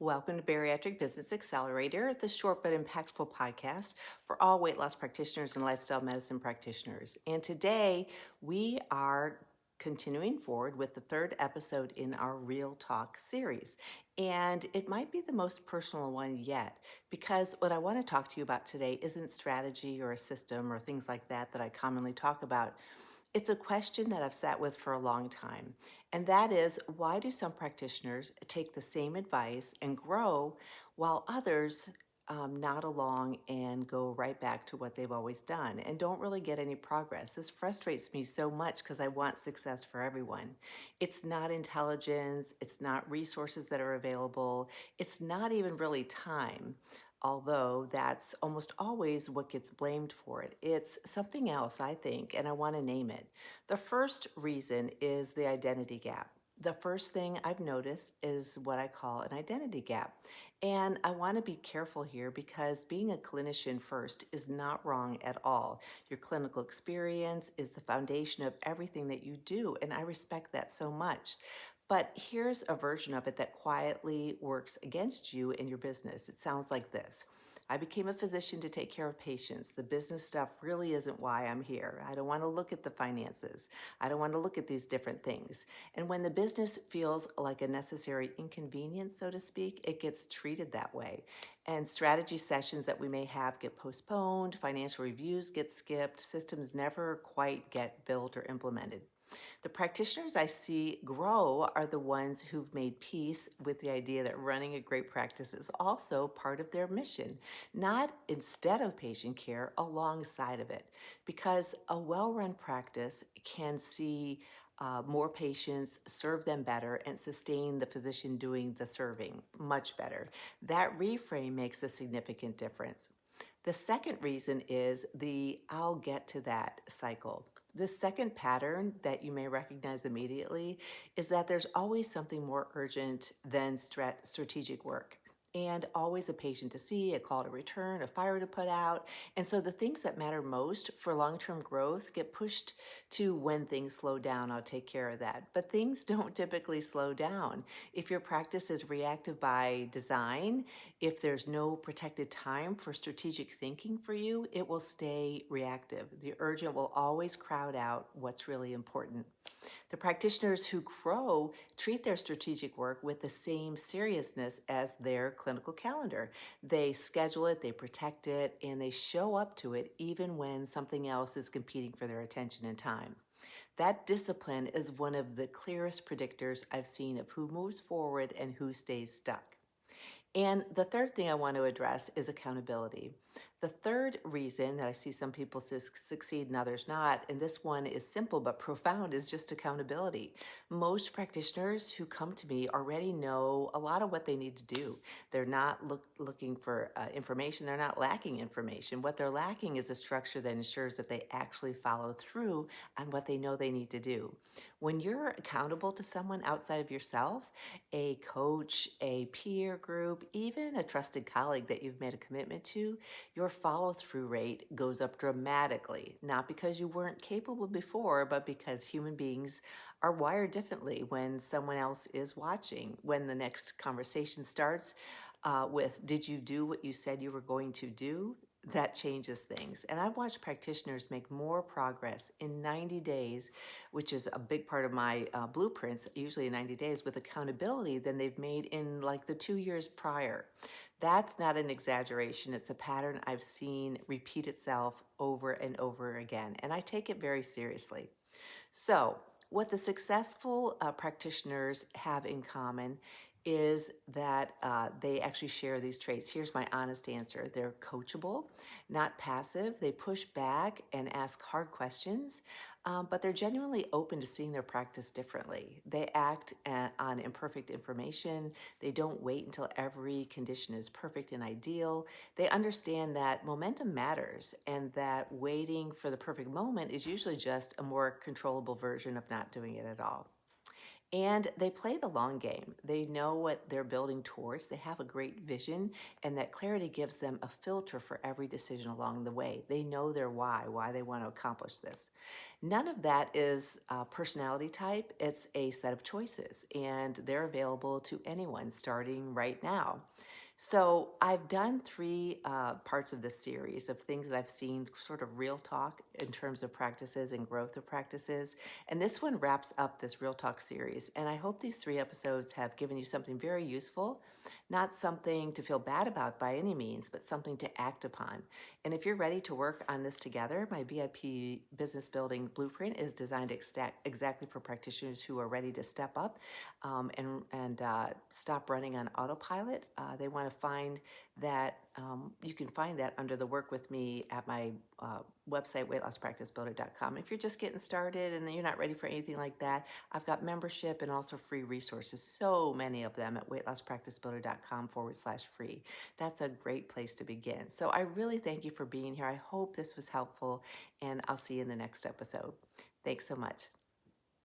Welcome to Bariatric Business Accelerator, the short but impactful podcast for all weight loss practitioners and lifestyle medicine practitioners. And today we are continuing forward with the third episode in our Real Talk series. And it might be the most personal one yet, because what I want to talk to you about today isn't strategy or a system or things like that I commonly talk about. It's a question that I've sat with for a long time, and that is, why do some practitioners take the same advice and grow while others nod along and go right back to what they've always done and don't really get any progress? This frustrates me so much because I want success for everyone. It's not intelligence, it's not resources that are available, it's not even really time, although that's almost always what gets blamed for it. It's something else, I think, and I want to name it. The first reason is the identity gap. The first thing I've noticed is what I call an identity gap. And I want to be careful here because being a clinician first is not wrong at all. Your clinical experience is the foundation of everything that you do, and I respect that so much. But here's a version of it that quietly works against you in your business. It sounds like this. I became a physician to take care of patients. The business stuff really isn't why I'm here. I don't want to look at the finances. I don't want to look at these different things. And when the business feels like a necessary inconvenience, so to speak, it gets treated that way. And strategy sessions that we may have get postponed, financial reviews get skipped, systems never quite get built or implemented. The practitioners I see grow are the ones who've made peace with the idea that running a great practice is also part of their mission, not instead of patient care, alongside of it. Because a well run practice can see more patients, serve them better, and sustain the physician doing the serving much better. That reframe makes a significant difference. The second reason is the I'll get to that cycle. The second pattern that you may recognize immediately is that there's always something more urgent than strategic work. And always a patient to see, a call to return, a fire to put out. And so the things that matter most for long term growth get pushed to when things slow down. I'll take care of that. But things don't typically slow down. If your practice is reactive by design, if there's no protected time for strategic thinking for you, it will stay reactive. The urgent will always crowd out what's really important. The practitioners who grow treat their strategic work with the same seriousness as their clinical calendar. They schedule it, they protect it, and they show up to it even when something else is competing for their attention and time. That discipline is one of the clearest predictors I've seen of who moves forward and who stays stuck. And the third thing I want to address is accountability. The third reason that I see some people succeed and others not, and this one is simple but profound, is just accountability. Most practitioners who come to me already know a lot of what they need to do. They're not looking for information, they're not lacking information. What they're lacking is a structure that ensures that they actually follow through on what they know they need to do. When you're accountable to someone outside of yourself, a coach, a peer group, even a trusted colleague that you've made a commitment to, your follow through rate goes up dramatically. Not because you weren't capable before, but because human beings are wired differently when someone else is watching. When the next conversation starts with, did you do what you said you were going to do? That changes things. And I've watched practitioners make more progress in 90 days, which is a big part of my blueprints, usually in 90 days, with accountability than they've made in like the 2 years prior. That's not an exaggeration. It's a pattern I've seen repeat itself over and over again, and I take it very seriously. So, what the successful practitioners have in common is that they actually share these traits. Here's my honest answer: they're coachable, not passive. They push back and ask hard questions, but they're genuinely open to seeing their practice differently. They act on imperfect information. They don't wait until every condition is perfect and ideal. They understand that momentum matters and that waiting for the perfect moment is usually just a more controllable version of not doing it at all. And they play the long game. They know what they're building towards. They have a great vision, and that clarity gives them a filter for every decision along the way. They know their why they want to accomplish this. None of that is a personality type, it's a set of choices, and they're available to anyone starting right now. So, I've done three parts of this series of things that I've seen sort of real talk in terms of practices and growth of practices. And this one wraps up this Real Talk series. And I hope these three episodes have given you something very useful, not something to feel bad about by any means, but something to act upon. And if you're ready to work on this together, my VIP business building blueprint is designed exactly for practitioners who are ready to step up and stop running on autopilot. They want to find that you can find that under the work with me at my website, weightlosspracticebuilder.com. If you're just getting started and you're not ready for anything like that, I've got membership and also free resources, so many of them at weightlosspracticebuilder.com/free. That's a great place to begin. So I really thank you for being here. I hope this was helpful, and I'll see you in the next episode. Thanks so much.